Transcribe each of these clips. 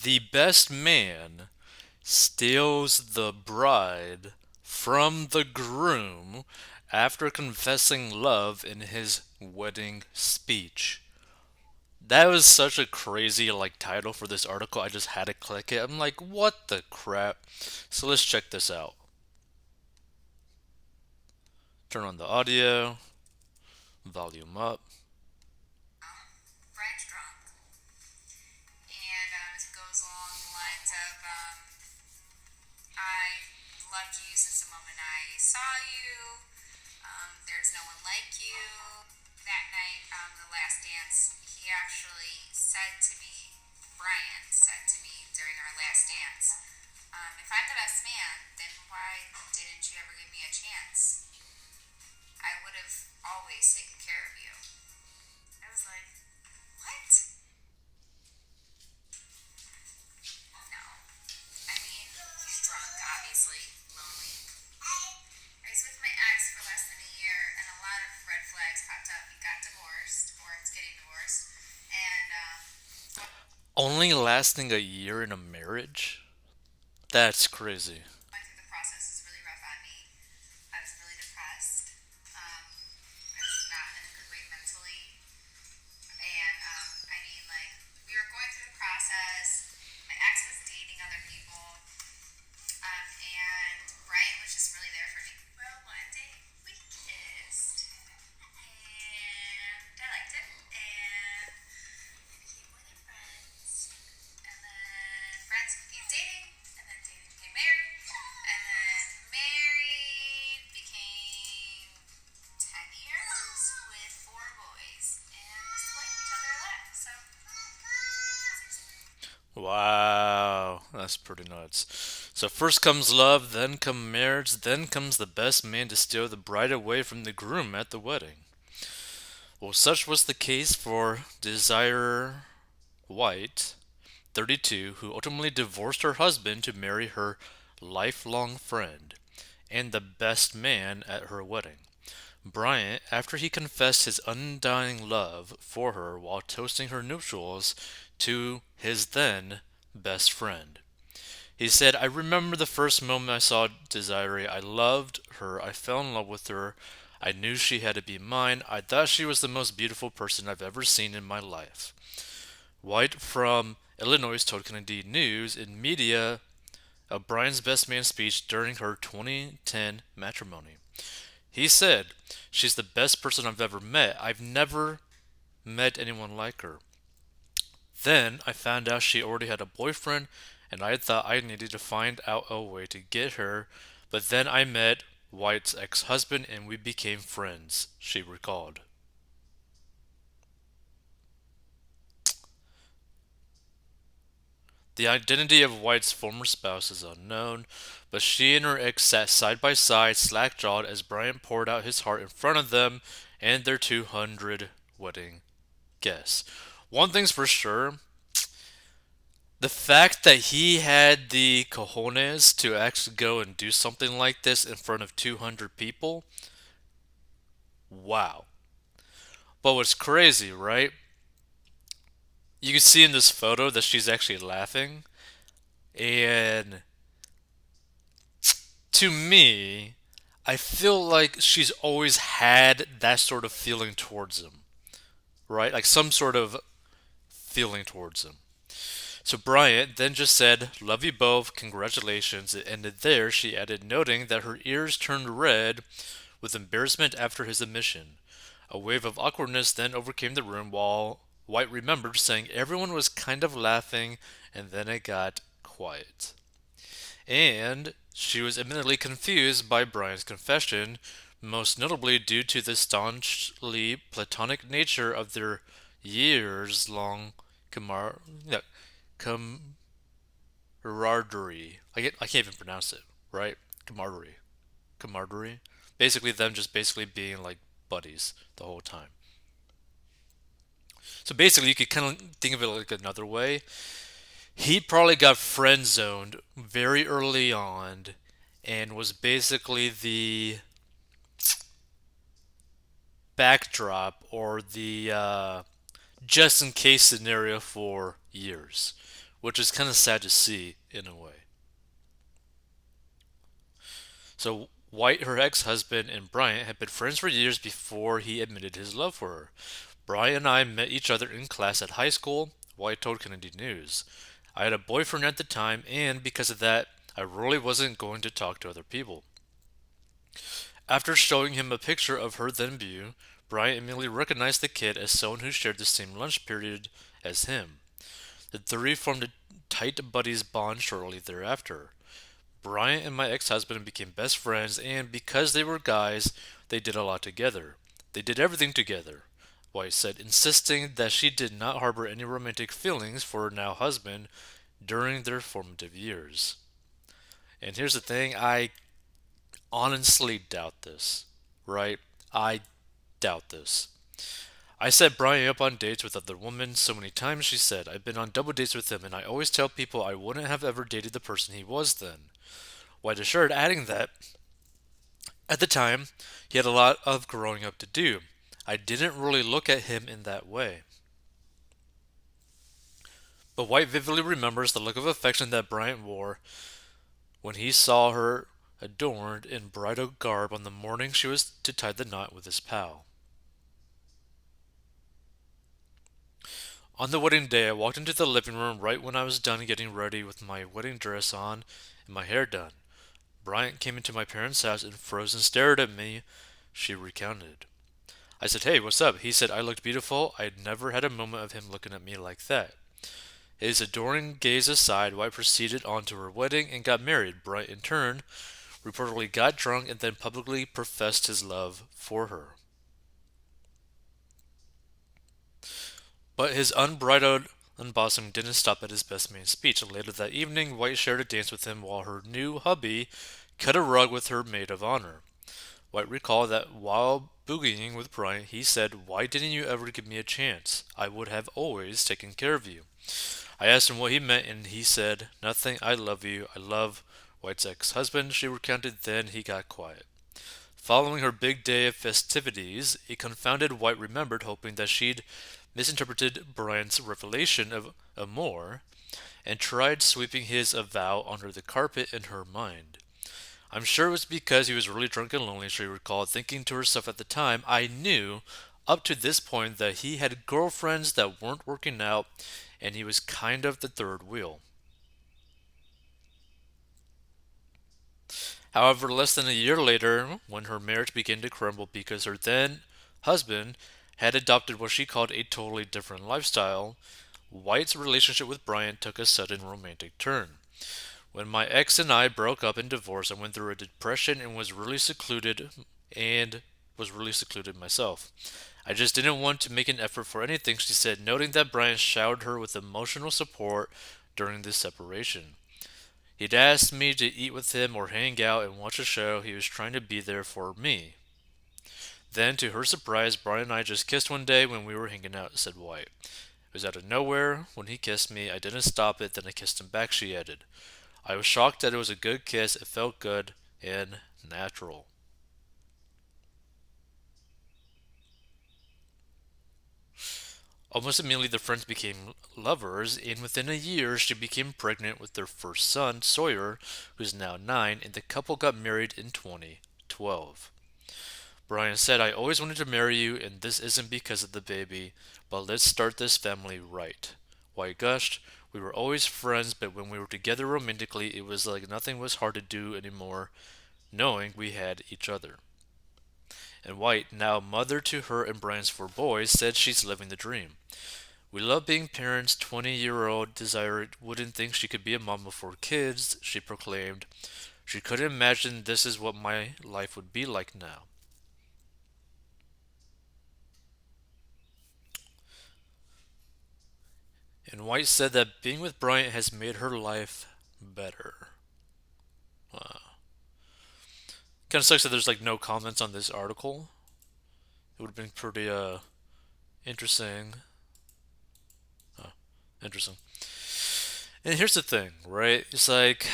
The best man steals the bride from the groom after confessing love in his wedding speech. That was such a crazy title for this article. I just had to click it. I'm like, what the crap? So let's check this out. Turn on the audio, volume up. French drunk, and it goes along the lines of I loved you since the moment I saw you. There's no one like you. That night, the last dance, he actually said to me, Brian said to me during our last dance, if I'm the best man, then why didn't you ever give me a chance? I would have always taken care of you. I was like, what? No. I mean, he's drunk, obviously, lonely. I was with my ex for less than a year, and a lot of red flags popped up. He got divorced, or is getting divorced, and Only lasting a year in a marriage? That's crazy. went through the process. It was really rough on me. I was really depressed. I was not in a good way mentally, and I mean, like, we were going through the process. My ex was dating other people, and Brian was just really there for me. Well, one day we kissed, and I liked it, and we became more than friends, and then friends became dating, and then dating became married, and then married became 10 years with four boys, and we still like each other a lot, so. Wow, that's pretty nuts. So first comes love, then come marriage, then comes the best man to steal the bride away from the groom at the wedding. Well, such was the case for Desire White, 32, who ultimately divorced her husband to marry her lifelong friend and the best man at her wedding. Bryant, after he confessed his undying love for her while toasting her nuptials to his then best friend. He said, I remember the first moment I saw Desiree. I loved her. I fell in love with her. I knew she had to be mine. I thought she was the most beautiful person I've ever seen in my life. White from Illinois told Kennedy News in media of Brian's best man speech during her 2010 matrimony. He said, she's the best person I've ever met. I've never met anyone like her. Then I found out she already had a boyfriend, and I thought I needed to find out a way to get her. But then I met White's ex husband and we became friends, she recalled. The identity of White's former spouse is unknown, but she and her ex sat side by side, slack jawed, as Bryant poured out his heart in front of them and their 200 wedding guests. One thing's for sure, the fact that he had the cojones to actually go and do something like this in front of 200 people, wow. But what's crazy, right? You can see in this photo that she's actually laughing, and to me, I feel like she's always had that sort of feeling towards him, right? Like some sort of feeling towards him. So Bryant then just said, Love you both, congratulations. It ended there, she added, noting that her ears turned red with embarrassment after his admission. A wave of awkwardness then overcame the room while White remembered saying everyone was kind of laughing and then it got quiet. And she was admittedly confused by Brian's confession, most notably due to the staunchly platonic nature of their years long camar- yeah, camaraderie. I can't even pronounce it, right? Camaraderie. Camaraderie. Basically, them just basically being like buddies the whole time. So basically, you could kind of think of it like another way. He probably got friend zoned very early on and was basically the backdrop or the just in case scenario for years, which is kind of sad to see in a way. So White, her ex-husband, and Bryant had been friends for years before he admitted his love for her. Bryant and I met each other in class at high school, White told Kennedy News. I had a boyfriend at the time, and because of that, I really wasn't going to talk to other people. After showing him a picture of her then view, Bryant immediately recognized the kid as someone who shared the same lunch period as him. The three formed a tight buddies bond shortly thereafter. Bryant and my ex-husband became best friends, and because they were guys, they did a lot together. They did everything together, White said, insisting that she did not harbor any romantic feelings for her now husband during their formative years. And here's the thing, I honestly doubt this, right? I doubt this. I set Brian up on dates with other women so many times, she said. I've been on double dates with him, and I always tell people I wouldn't have ever dated the person he was then. White assured, adding that, at the time, he had a lot of growing up to do. I didn't really look at him in that way. But White vividly remembers the look of affection that Bryant wore when he saw her adorned in bridal garb on the morning she was to tie the knot with his pal. On the wedding day, I walked into the living room right when I was done getting ready with my wedding dress on and my hair done. Bryant came into my parents' house and froze and stared at me, she recounted. I said, "Hey, what's up?" He said I looked beautiful. I'd never had a moment of him looking at me like that. His adoring gaze aside, White proceeded on to her wedding and got married. Bryant, in turn, reportedly got drunk and then publicly professed his love for her. But his unbridled unbossing didn't stop at his best man speech. Later that evening, White shared a dance with him while her new hubby cut a rug with her maid of honor. White recalled that while boogieing with Bryant, he said, "Why didn't you ever give me a chance? I would have always taken care of you." I asked him what he meant, and he said, "Nothing, I love you. I love White's ex-husband," she recounted. Then he got quiet. Following her big day of festivities, a confounded White remembered, hoping that she'd misinterpreted Bryant's revelation of amour, and tried sweeping his avowal under the carpet in her mind. "I'm sure it was because he was really drunk and lonely," she recalled, thinking to herself at the time, "I knew up to this point that he had girlfriends that weren't working out, and he was kind of the third wheel." However, less than a year later, when her marriage began to crumble because her then husband had adopted what she called a totally different lifestyle, White's relationship with Bryant took a sudden romantic turn. "When my ex and I broke up and divorced, I went through a depression and was really secluded myself. I just didn't want to make an effort for anything," she said, noting that Bryant showered her with emotional support during this separation. "He'd ask me to eat with him or hang out and watch a show. He was trying to be there for me." Then, to her surprise, Brian and I just kissed one day when we were hanging out, said White. "It was out of nowhere. When he kissed me, I didn't stop it, then I kissed him back," she added. "I was shocked that it was a good kiss. It felt good and natural." Almost immediately, the friends became lovers, and within a year, she became pregnant with their first son, Sawyer, who's now 9, and the couple got married in 2012. Brian said, "I always wanted to marry you, and this isn't because of the baby, but let's start this family right." White gushed, "We were always friends, but when we were together romantically, it was like nothing was hard to do anymore, knowing we had each other." And White, now mother to her and Brian's 4 boys, said she's living the dream. "We love being parents. 20-year-old Desire wouldn't think she could be a mom of 4 kids," she proclaimed. "She couldn't imagine this is what my life would be like now." And White said that being with Bryant has made her life better. Wow. Kind of sucks that there's like no comments on this article. It would have been pretty interesting. Uh, interesting. And here's the thing, right? It's like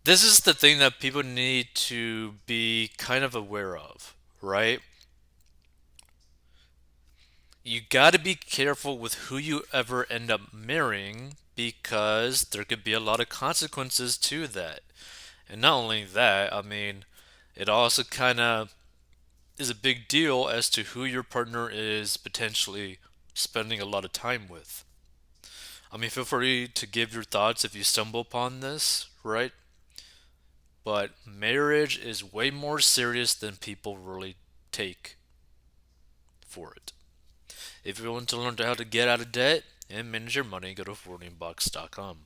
this is the thing that people need to be kind of aware of, right? You got to be careful with who you ever end up marrying because there could be a lot of consequences to that. And not only that, I mean, it also kind of is a big deal as to who your partner is potentially spending a lot of time with. I mean, feel free to give your thoughts if you stumble upon this, right? But marriage is way more serious than people really take for it. If you want to learn how to get out of debt and manage your money, go to 14bucks.com.